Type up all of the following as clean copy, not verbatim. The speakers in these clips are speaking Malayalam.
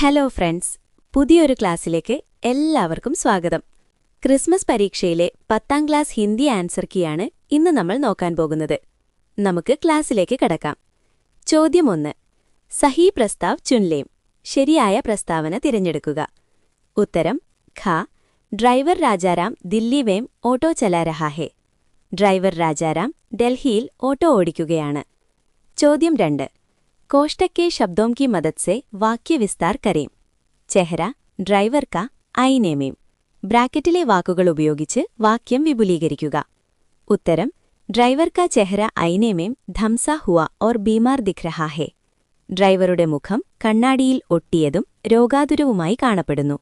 ഹലോ ഫ്രണ്ട്സ്, പുതിയൊരു ക്ലാസ്സിലേക്ക് എല്ലാവർക്കും സ്വാഗതം. ക്രിസ്മസ് പരീക്ഷയിലെ 10ാം ക്ലാസ് ഹിന്ദി ആൻസർ കീയാണ് ഇന്ന് നമ്മൾ നോക്കാൻ പോകുന്നത്. നമുക്ക് ക്ലാസ്സിലേക്ക് കടക്കാം. ചോദ്യം 1. സഹി പ്രസ്താവ് ചുൻലേം. ശരിയായ പ്രസ്താവന തിരഞ്ഞെടുക്കുക. ഉത്തരം ഖ. ഡ്രൈവർ രാജാറാം ദില്ലി വേം ഓട്ടോ ചലാ രഹാ ഹെ. ഡ്രൈവർ രാജാറാം ഡൽഹിയിൽ ഓട്ടോ ഓടിക്കുകയാണ്. ചോദ്യം 2. कोष्टक के शब्दों की मदद से वाक्य विस्तार करें. चेहरा ഡ്രൈവർ का आईने में. ബ്രാക്കറ്റിലെ വാക്കുകൾ ഉപയോഗിച്ച് വാക്യം വിപുലീകരിക്കുക. ഉത്തരം ഡ്രൈവർ का चेहरा आईने में धमसा हुआ और बीमार दिख रहा है. ഡ്രൈവറുടെ മുഖം കണ്ണാടിയിൽ ഒട്ടിയതും രോഗാതുരവുമായി കാണപ്പെടുന്നു.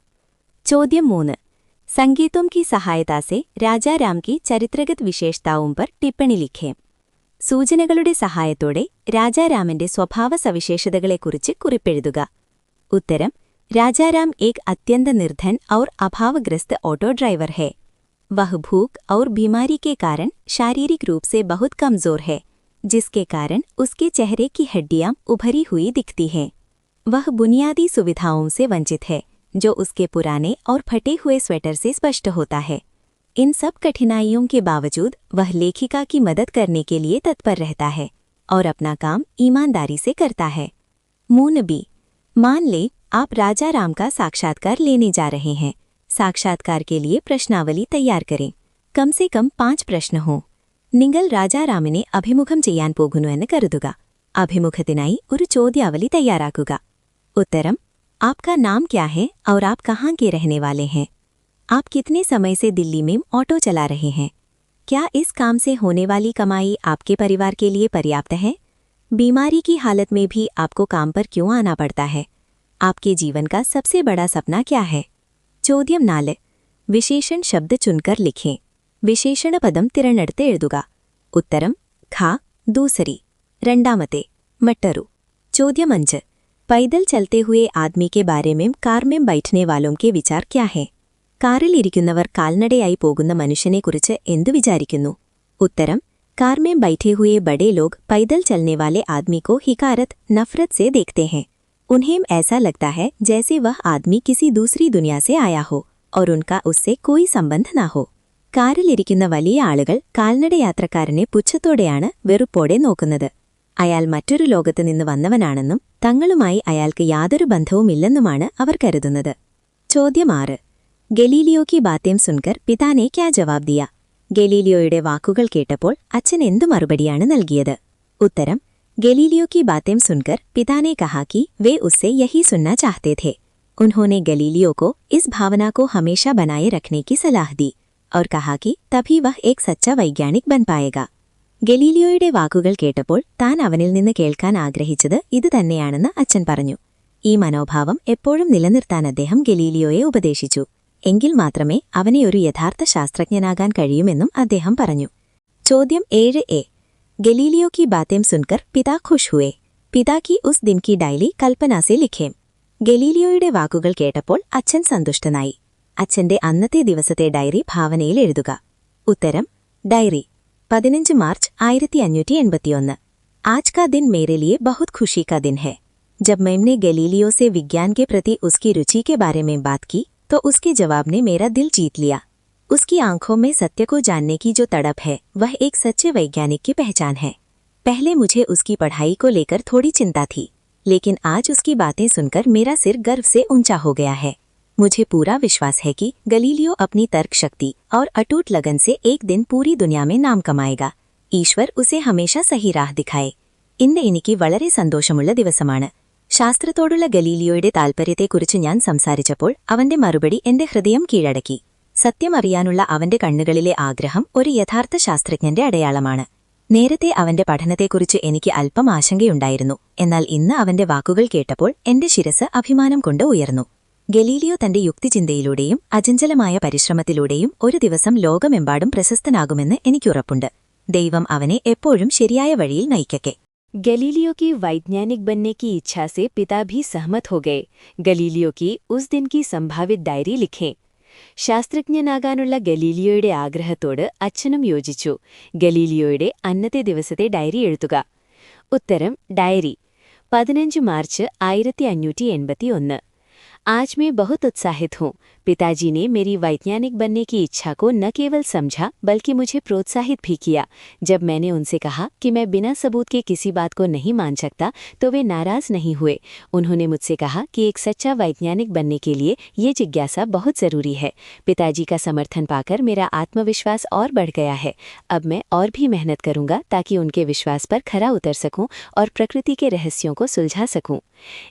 ചോദ്യം 3. संगीतों की सहायता से राजा राम की चरित्रगत विशेषताओं पर टिप्पणी लिखें. സൂചനകളുടെ സഹായത്തോടെ രാജാരാമന്റെ സ്വഭാവ സവിശേഷതകളെക്കുറിച്ച് കുറിപ്പെഴുതുക. ഉത്തരം രാജാറാം एक अत्यंत निर्धन और अभावग्रस्त ऑटो ड्राइवर है. वह भूख और बीमारी के कारण शारीरिक रूप से बहुत कमजोर है, जिसके कारण उसके चेहरे की हड्डियां उभरी हुई दिखती हैं. वह बुनियादी सुविधाओं से वंचित है, जो उसके पुराने और फटे हुए स्वेटर से स्पष्ट होता है. इन सब कठिनाइयों के बावजूद वह लेखिका की मदद करने के लिए तत्पर रहता है और अपना काम ईमानदारी से करता है. 3b. मान ले आप राजा राम का साक्षात्कार लेने जा रहे हैं. साक्षात्कार के लिए प्रश्नावली तैयार करें. कम से कम 5 प्रश्न हों. നിങ്ങൾ രാജാറാമിനെ അഭിമുഖം ചെയ്യാൻ പോകുന്നുവെന്ന് കരുതുക. അഭിമുഖത്തിനായി ഒരു ചോദ്യാവലി തയ്യാറാക്കുക. ഉത്തരം आपका नाम क्या है और आप कहाँ के रहने वाले हैं. आप कितने समय से दिल्ली में ऑटो चला रहे हैं. क्या इस काम से होने वाली कमाई आपके परिवार के लिए पर्याप्त है. बीमारी की हालत में भी आपको काम पर क्यों आना पड़ता है. आपके जीवन का सबसे बड़ा सपना क्या है. ചോദ്യം 4. വിശേഷൺ ശബ്ദ ചുൻകർ ലിഖേं. വിശേഷണ പദം തിരഞ്ഞെടുത്ത് എഴുതുക. ഉത്തരം ഖ. दूसरी. രണ്ടാമത്തെ മട്ടറു. ചോദ്യം 5. पैदल चलते हुए आदमी के बारे में कार में बैठने वालों के विचार क्या है. കാറിൽ ഇരിക്കുന്നവർ കാൽനടയായി പോകുന്ന മനുഷ്യനെക്കുറിച്ച് എന്തു വിചാരിക്കുന്നു. ഉത്തരം कार में बैठे हुए बड़े लोग पैदल चलने वाले आदमी को हिकारत नफरत से देखते हैं. उन्हें ऐसा लगता है जैसे वह आदमी किसी दूसरी दुनिया से आया हो और उनका उससे कोई संबंध ना हो. കാറിലിരിക്കുന്ന വലിയ ആളുകൾ കാൽനടയാത്രക്കാരനെ പുച്ഛത്തോടെയാണ് വെറുപ്പോടെ നോക്കുന്നത്. അയാൾ മറ്റൊരു ലോകത്ത് നിന്ന് വന്നവനാണെന്നും തങ്ങളുമായി അയാൾക്ക് യാതൊരു ബന്ധവുമില്ലെന്നുമാണ് അവർ കരുതുന്നത്. ചോദ്യം 6. ഗലീലിയോ की बातें सुनकर पिता ने क्या जवाब दिया. ഗലീലിയോയുടെ വാക്കുകൾ കേട്ടപ്പോൾ അച്ഛൻ എന്തു മറുപടിയാണ് നൽകിയത്. ഉത്തരം ഗലീലിയോ की बातें सुनकर पिता ने कहा कि वे उससे यही सुनना चाहते थे. उन्होंने गलीलियो को इस भावना को हमेशा बनाए रखने की सलाह दी और कहा कि तभी वह एक सच्चा वैज्ञानिक बन पाएगा. ഗലീലിയോയുടെ വാക്കുകൾ കേട്ടപ്പോൾ താൻ അവനിൽ നിന്ന് കേൾക്കാൻ ആഗ്രഹിച്ചത് ഇത് തന്നെയാണെന്ന് അച്ഛൻ പറഞ്ഞു. ഈ മനോഭാവം എപ്പോഴും നിലനിർത്താൻ അദ്ദേഹം ഗലീലിയോയെ ഉപദേശിച്ചു. എങ്കിൽ മാത്രമേ അവനെ ഒരു യഥാർത്ഥ ശാസ്ത്രജ്ഞനാകാൻ കഴിയുമെന്നും അദ്ദേഹം പറഞ്ഞു. ചോദ്യം 7a. ഗലീലിയോ की बातें सुनकर पिता खुश हुए. पिता की उस दिन की डायरी कल्पना से लिखें. ഗലീലിയോയുടെ വാക്കുകൾ കേട്ടപ്പോൾ അച്ഛൻ സന്തുഷ്ടനായി. അച്ഛന്റെ അന്നത്തെ ദിവസത്തെ ഡയറി ഭാവനയിൽ എഴുതുക. ഉത്തരം ഡയറി. 15 മാർച്ച് 1581. आज का दिन मेरे लिए बहुत खुशी का दिन है. जब मैंने गलीलियो से विज्ञान के प्रति उसकी रुचि के बारे में बात की तो उसके जवाब ने मेरा दिल जीत लिया. उसकी आंखों में सत्य को जानने की जो तड़प है वह एक सच्चे वैज्ञानिक की पहचान है. पहले मुझे उसकी पढ़ाई को लेकर थोड़ी चिंता थी, लेकिन आज उसकी बातें सुनकर मेरा सिर गर्व से ऊंचा हो गया है. मुझे पूरा विश्वास है कि गलीलियो अपनी तर्क शक्ति और अटूट लगन से एक दिन पूरी दुनिया में नाम कमाएगा. ഈശ്വർ ഉസെ ഹമേഷ സഹി രാഹ് ദിഖായേ. ഇന്ന് എനിക്ക് വളരെ സന്തോഷമുള്ള ദിവസമാണ്. ശാസ്ത്രത്തോടുള്ള ഗലീലിയോയുടെ താൽപര്യത്തെക്കുറിച്ച് ഞാൻ സംസാരിച്ചപ്പോൾ അവന്റെ മറുപടി എന്റെ ഹൃദയം കീഴടക്കി. സത്യമറിയാനുള്ള അവന്റെ കണ്ണുകളിലെ ആഗ്രഹം ഒരു യഥാർത്ഥ ശാസ്ത്രജ്ഞന്റെ അടയാളമാണ്. നേരത്തെ അവന്റെ പഠനത്തെക്കുറിച്ച് എനിക്ക് അല്പം ആശങ്കയുണ്ടായിരുന്നു, എന്നാൽ ഇന്ന് അവന്റെ വാക്കുകൾ കേട്ടപ്പോൾ എന്റെ ശിരസ് അഭിമാനം കൊണ്ട് ഉയർന്നു. ഗലീലിയോ തന്റെ യുക്തിചിന്തയിലൂടെയും അചഞ്ചലമായ പരിശ്രമത്തിലൂടെയും ഒരു ദിവസം ലോകമെമ്പാടും പ്രശസ്തനാകുമെന്ന് എനിക്കുറപ്പുണ്ട്. ദൈവം അവനെ എപ്പോഴും ശരിയായ വഴിയിൽ നയിക്കട്ടെ. गलीलियो की वैज्ञानिक बनने की इच्छा से पिता भी सहमत हो गए. गलीलियो की उस दिन की संभावित डायरी लिखें. ശാസ്ത്രജ്ഞനാകാനുള്ള ഗലീലിയോയുടെ ആഗ്രഹത്തോട് അച്ഛനും യോജിച്ചു. ഗലീലിയോയുടെ അന്നത്തെ ദിവസത്തെ ഡയറി എഴുതുക. ഉത്തരം ഡയറി. 15 മാർച്ച് 1581. आज मैं बहुत उत्साहित हूँ। पिताजी ने मेरी वैज्ञानिक बनने की इच्छा को न केवल समझा बल्कि मुझे प्रोत्साहित भी किया। जब मैंने उनसे कहा कि मैं बिना सबूत के किसी बात को नहीं मान सकता तो वे नाराज नहीं हुए। उन्होंने मुझसे कहा कि एक सच्चा वैज्ञानिक बनने के लिए ये जिज्ञासा बहुत ज़रूरी है। पिताजी का समर्थन पाकर मेरा आत्मविश्वास और बढ़ गया है। अब मैं और भी मेहनत करूँगा ताकि उनके विश्वास पर खरा उतर सकूँ और प्रकृति के रहस्यों को सुलझा सकूँ।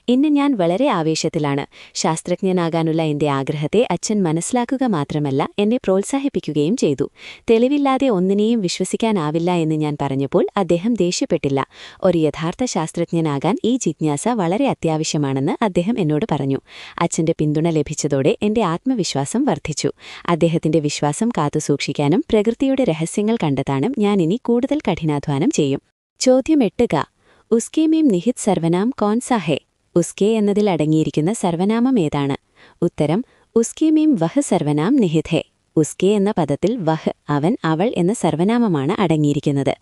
ഇന്ന് ഞാൻ വളരെ ആവേശത്തിലാണ്. ശാസ്ത്രജ്ഞനാകാനുള്ള എന്റെ ആഗ്രഹത്തെ അച്ഛൻ മനസ്സിലാക്കുക മാത്രമല്ല എന്നെ പ്രോത്സാഹിപ്പിക്കുകയും ചെയ്തു. തെളിവില്ലാതെ ഒന്നിനെയും വിശ്വസിക്കാനാവില്ല എന്ന് ഞാൻ പറഞ്ഞപ്പോൾ അദ്ദേഹം ദേഷ്യപ്പെട്ടില്ല. ഒരു യഥാർത്ഥ ശാസ്ത്രജ്ഞനാകാൻ ഈ ജിജ്ഞാസ വളരെ അത്യാവശ്യമാണെന്ന് അദ്ദേഹം എന്നോട് പറഞ്ഞു. അച്ഛന്റെ പിന്തുണ ലഭിച്ചതോടെ എന്റെ ആത്മവിശ്വാസം വർദ്ധിച്ചു. അദ്ദേഹത്തിന്റെ വിശ്വാസം കാത്തുസൂക്ഷിക്കാനും പ്രകൃതിയുടെ രഹസ്യങ്ങൾ കണ്ടെത്താനും ഞാനിനി കൂടുതൽ കഠിനാധ്വാനം ചെയ്യും. ചോദ്യം 8. ഉസ്കെ മേം നിഹിത് സർവനാം കോൺ സാ ഹെ? ഉസ്കെ എന്നതിൽ അടങ്ങിയിരിക്കുന്ന സർവനാമം ഏതാണ്? ഉത്തരം ഉസ്കെ മേം വഹ് സർവനാം നിഹിത് ഹെ. ഉസ്കെ എന്ന പദത്തിൽ വഹ് അവൻ അവൾ എന്ന സർവനാമമാണ് അടങ്ങിയിരിക്കുന്നത്.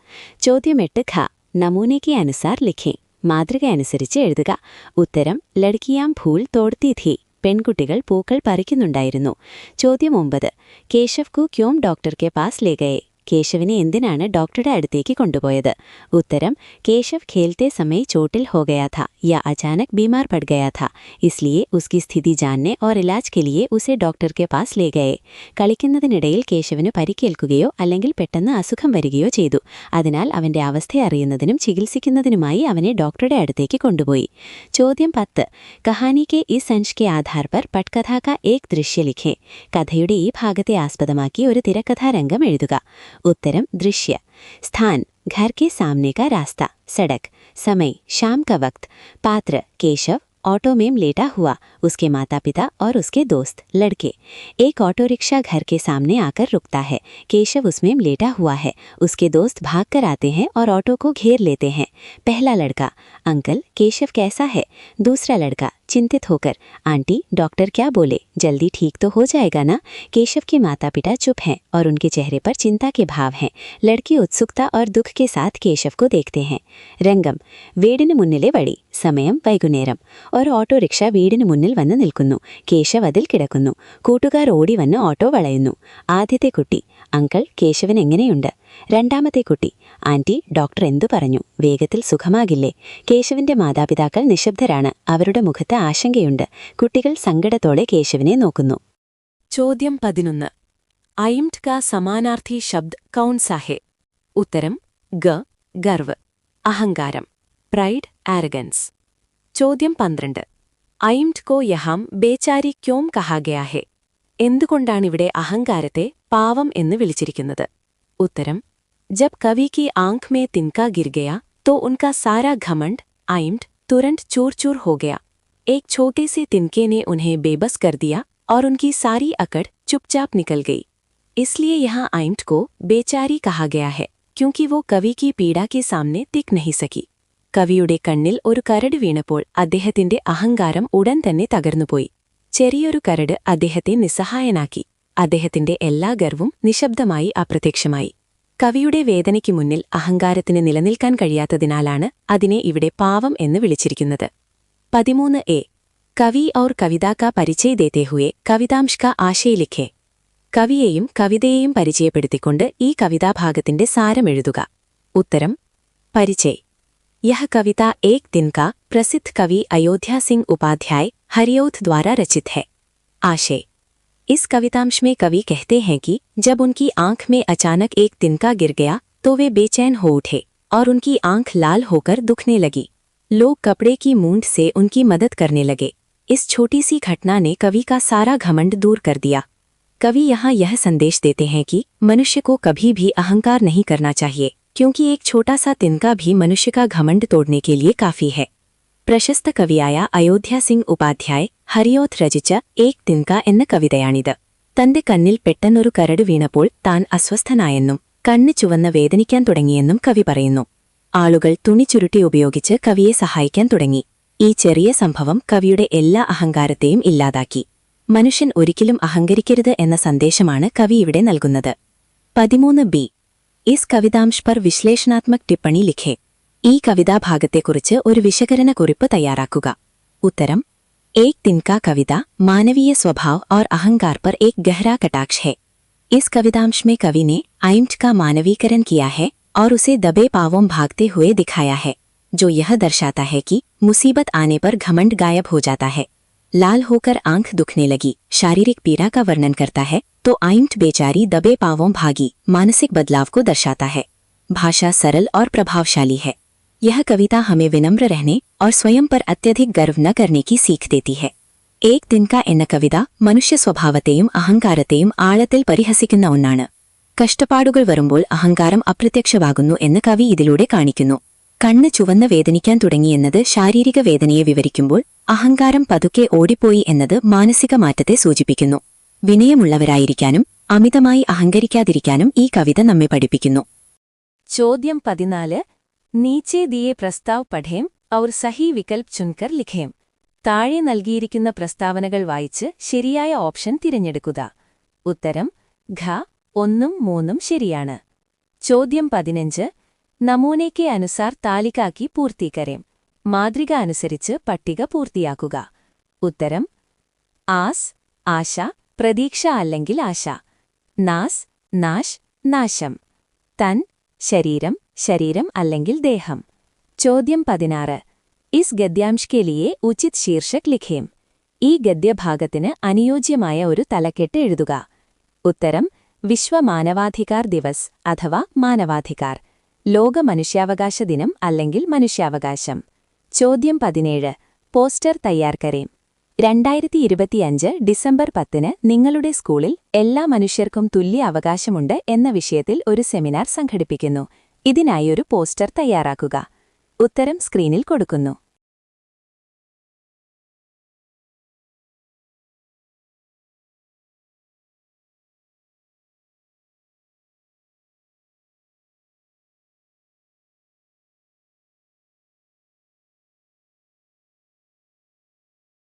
ചോദ്യം 8. ഖ. നമൂനയ്ക്ക് അനുസാർ ലിഖേ. മാതൃക അനുസരിച്ച് എഴുതുക. ഉത്തരം ലഡ്കിയാം ഫൂൽ തോഡ്തി ഥി. പെൺകുട്ടികൾ പൂക്കൾ പറിക്കുന്നുണ്ടായിരുന്നു. ചോദ്യം 9. കേശവ് കു ക്യോം ഡോക്ടർ കെ പാസ് ലേ ഗയേ? കേശവിനെ എന്തിനാണ് ഡോക്ടറുടെ അടുത്തേക്ക് കൊണ്ടുപോയത്? ഉത്തരം കേശവ് खेलते समय चोटिल हो गया था या अचानक बीमार पड़ गया था, इसलिए उसकी स्थिति जानने और इलाज के लिए उसे डॉक्टर के पास ले गए. കളിക്കുന്നതിനിടയിൽ കേശവിന് പരിക്കേൽക്കുകയോ അല്ലെങ്കിൽ പെട്ടെന്ന് അസുഖം വരികയോ ചെയ്തു. അതിനാൽ അവന്റെ അവസ്ഥ അറിയുന്നതിനും ചികിത്സിക്കുന്നതിനുമായി അവനെ ഡോക്ടറുടെ അടുത്തേക്ക് കൊണ്ടുപോയി. ചോദ്യം 10. കഹാനി കെ ഇസ് अंश के आधार पर पटकथा का एक दृश्य लिखें. കഥയുടെ ഈ ഭാഗത്തെ ആസ്പദമാക്കി ഒരു തിരക്കഥാരംഗം എഴുതുക. उत्तरम दृश्य. स्थान घर के सामने का रास्ता, सड़क. समय शाम का वक्त. पात्र केशव ऑटो में लेटा हुआ, उसके माता पिता और उसके दोस्त लड़के. एक ऑटो रिक्शा घर के सामने आकर रुकता है. केशव उसमें लेटा हुआ है. उसके दोस्त भागकर आते हैं और ऑटो को घेर लेते हैं. पहला लड़का अंकल केशव कैसा है? दूसरा लड़का चिंतित होकर आंटी डॉक्टर क्या बोले, जल्दी ठीक तो हो जाएगा ना? केशव के माता पिता चुप हैं और उनके चेहरे पर चिंता के भाव हैं. लड़की उत्सुकता और दुख के साथ केशव को देखते हैं. रंगम വീടിന് മുന്നിലെ വഴി. സമയം വൈകുന്നേരം. ഒരു ഓട്ടോറിക്ഷ വീടിന് മുന്നിൽ വന്ന് നിൽക്കുന്നു. കേശവ് അതിൽ കിടക്കുന്നു. കൂട്ടുകാർ ഓടി വന്ന് ഓട്ടോ വളയുന്നു. ആദ്യത്തെ കുട്ടി അങ്കിൾ കേശവൻ എങ്ങനെയുണ്ട്? രണ്ടാമത്തെ കുട്ടി ആന്റി ഡോക്ടർ എന്തു പറഞ്ഞു, വേഗത്തിൽ സുഖമാകില്ലേ? കേശവിന്റെ മാതാപിതാക്കൾ നിശബ്ദരാണ്. അവരുടെ മുഖത്ത് ആശങ്കയുണ്ട്. കുട്ടികൾ സങ്കടത്തോടെ കേശവിനെ നോക്കുന്നു. ചോദ്യം 11. അയിംഡ് കാ സമാനാർത്ഥി ശബ്ദ് കൗൺ സാ ഹെ? ഉത്തരം ഗ. ഗർവ് അഹങ്കാരം, പ്രൈഡ്, ആരഗൻസ്. ചോദ്യം 12. അയിംഡ് കോ യഹാം ബേചാരി ക്യോം കഹാ ഗയാ ഹെ? എന്തുകൊണ്ടാണിവിടെ അഹങ്കാരത്തെ പാവം എന്ന് വിളിച്ചിരിക്കുന്നത്? ഉത്തരം जब कवि की आंख में तिनका गिर गया तो उनका सारा घमंड आइम्ड तुरंत चूर चूर हो गया. एक छोटे से तिनके ने उन्हें बेबस कर दिया और उनकी सारी अकड़ चुपचाप निकल गई. इसलिए यहाँ आइम्ड को बेचारी कहा गया है क्योंकि वो कवि की पीड़ा के सामने टिक नहीं सकी. കവിയുടെ കണ്ണിൽ ഒരു കരട് വീണപ്പോൾ അദ്ദേഹത്തിന്റെ അഹങ്കാരം ഉടൻ തന്നെ തകർന്നുപോയി. ചെറിയൊരു കരട് അദ്ദേഹത്തെ നിസ്സഹായനാക്കി. അദ്ദേഹത്തിന്റെ എല്ലാ ഗർവും നിശബ്ദമായി അപ്രത്യക്ഷമായി. കവിയുടെ വേദനയ്ക്ക് മുന്നിൽ അഹങ്കാരത്തിന് നിലനിൽക്കാൻ കഴിയാത്തതിനാലാണ് അതിനെ ഇവിടെ പാവം എന്ന് വിളിച്ചിരിക്കുന്നത്. 13. കവി ഔർ കവിത കാ പരിചയ് ദേത്തെ ഹുയെ കവിതാംശ് കാ ആശയ ലിഖേ. കവിയെയും കവിതയെയും പരിചയപ്പെടുത്തിക്കൊണ്ട് ഈ കവിതാഭാഗത്തിന്റെ സാരമെഴുതുക. ഉത്തരം പരിചയ്. यह कविता एक दिन का प्रसिद्ध कवि अयोध्या सिंह उपाध्याय हरिऔध द्वारा रचित है. आशय. इस कवितांश में कवि कहते हैं कि जब उनकी आंख में अचानक एक तिनका गिर गया तो वे बेचैन हो उठे और उनकी आंख लाल होकर दुखने लगी. लोग कपड़े की मूंद से उनकी मदद करने लगे. इस छोटी सी घटना ने कवि का सारा घमंड दूर कर दिया. कवि यहाँ यह संदेश देते हैं कि मनुष्य को कभी भी अहंकार नहीं करना चाहिए क्योंकि एक छोटा सा तिनका भी मनुष्य का घमंड तोड़ने के लिए काफी है. പ്രശസ്ത കവിയായ അയോധ്യ സിംഗ് ഉപാധ്യായ് ഹരിയോധ് രചിച്ച ഏക് തിൻക എന്ന കവിതയാണിത്. തന്റെ കണ്ണിൽ പെട്ടെന്നൊരു കരട് വീണപ്പോൾ താൻ അസ്വസ്ഥനായെന്നും കണ്ണ് ചുവന്ന വേദനിക്കാൻ തുടങ്ങിയെന്നും കവി പറയുന്നു. ആളുകൾ തുണി ചുരുട്ടി ഉപയോഗിച്ച് കവിയെ സഹായിക്കാൻ തുടങ്ങി. ഈ ചെറിയ സംഭവം കവിയുടെ എല്ലാ അഹങ്കാരത്തെയും ഇല്ലാതാക്കി. മനുഷ്യൻ ഒരിക്കലും അഹങ്കരിക്കരുത് എന്ന സന്ദേശമാണ് കവി ഇവിടെ നൽകുന്നത്. 13. ഇസ് കവിതാംശ് പർ വിശ്ലേഷണാത്മക് ടിപ്പണി ലിഖേ. ഈ കവിതാഭാഗത്തെക്കുറിച്ച് ഒരു വിശകലന കുറിപ്പ് തയ്യാറാക്കുക. ഉത്തരം एक दिन का कविता मानवीय स्वभाव और अहंकार पर एक गहरा कटाक्ष है। इस कवितांश में कवि ने आइम्ट का मानवीकरण किया है और उसे दबे पांवों भागते हुए दिखाया है, जो यह दर्शाता है कि मुसीबत आने पर घमंड गायब हो जाता है। लाल होकर आंख दुखने लगी शारीरिक पीड़ा का वर्णन करता है तो आइम्ट बेचारी दबे पांवों भागी मानसिक बदलाव को दर्शाता है। भाषा सरल और प्रभावशाली है। यह कविता हमें विनम्र रहने और स्वयं पर अत्यधिक गर्व न करने की सीख देती है। एक दिन का എന്ന കവിത മനുഷ്യ സ്വഭാവത്തെയും അഹങ്കാരത്തെയും ആഴത്തിൽ പരിഹസിക്കുന്ന ഒന്നാണ്. കഷ്ടപ്പാടുകൾ വരുമ്പോൾ അഹങ്കാരം അപ്രത്യക്ഷമാകുന്നു എന്ന് കവി ഇതിലൂടെ കാണിക്കുന്നു. കണ്ണ് ചുവന്ന് വേദനിക്കാൻ തുടങ്ങിയെന്നത് ശാരീരിക വേദനയെ വിവരിക്കുമ്പോൾ അഹങ്കാരം പതുക്കെ ഓടിപ്പോയി എന്നത് മാനസിക മാറ്റത്തെ സൂചിപ്പിക്കുന്നു. വിനയമുള്ളവരായിരിക്കാനും അമിതമായി അഹങ്കരിക്കാതിരിക്കാനും ഈ കവിത നമ്മെ പഠിപ്പിക്കുന്നു. ചോദ്യം 14. नीचे दिए प्रस्ताव पढ़ें और सही विकल्प चुनकर लिखें. താഴെ നൽകിയിരിക്കുന്ന പ്രസ്താവനകൾ വായിച്ച് ശരിയായ ഓപ്ഷൻ തിരഞ്ഞെടുക്കുക. ഉത്തരം ഘ 1ഉം 3ഉം ശരിയാണ്. ചോദ്യം 15. നമൂനെ के अनुसार तालिका की पूर्ति करें. മാതൃക അനുസരിച്ച് പട്ടിക പൂർത്തിയാക്കുക. ഉത്തരം ആസ് ആശ, പ്രതീക്ഷ അല്ലെങ്കിൽ ആശ. നാസ് നാശ് നാശം. തൻ ശരീരം, ശരീരം അല്ലെങ്കിൽ ദേഹം. ചോദ്യം 16. ഇസ് ഗദ്യാംശ് के लिए ഉചിത് ശീർഷക് ലിഖേം. ഈ ഗദ്യഭാഗത്തിന് അനുയോജ്യമായ ഒരു തലക്കെട്ട് എഴുതുക. ഉത്തരം വിശ്വ മാനവാധികാർ ദിവസ് അഥവാ മാനവാധികാർ, ലോക മനുഷ്യാവകാശ ദിനം അല്ലെങ്കിൽ മനുഷ്യാവകാശം. ചോദ്യം 17. പോസ്റ്റർ തയ്യാർ കരേം. 2025 ഡിസംബർ 10 നിങ്ങളുടെ സ്കൂളിൽ എല്ലാ മനുഷ്യർക്കും തുല്യ അവകാശമുണ്ട് എന്ന വിഷയത്തിൽ ഒരു സെമിനാർ സംഘടിപ്പിക്കുന്നു. ഇതിനായി ഒരു പോസ്റ്റർ തയ്യാറാക്കുക. ഉത്തരം സ്ക്രീനിൽ കൊടുക്കുന്നു.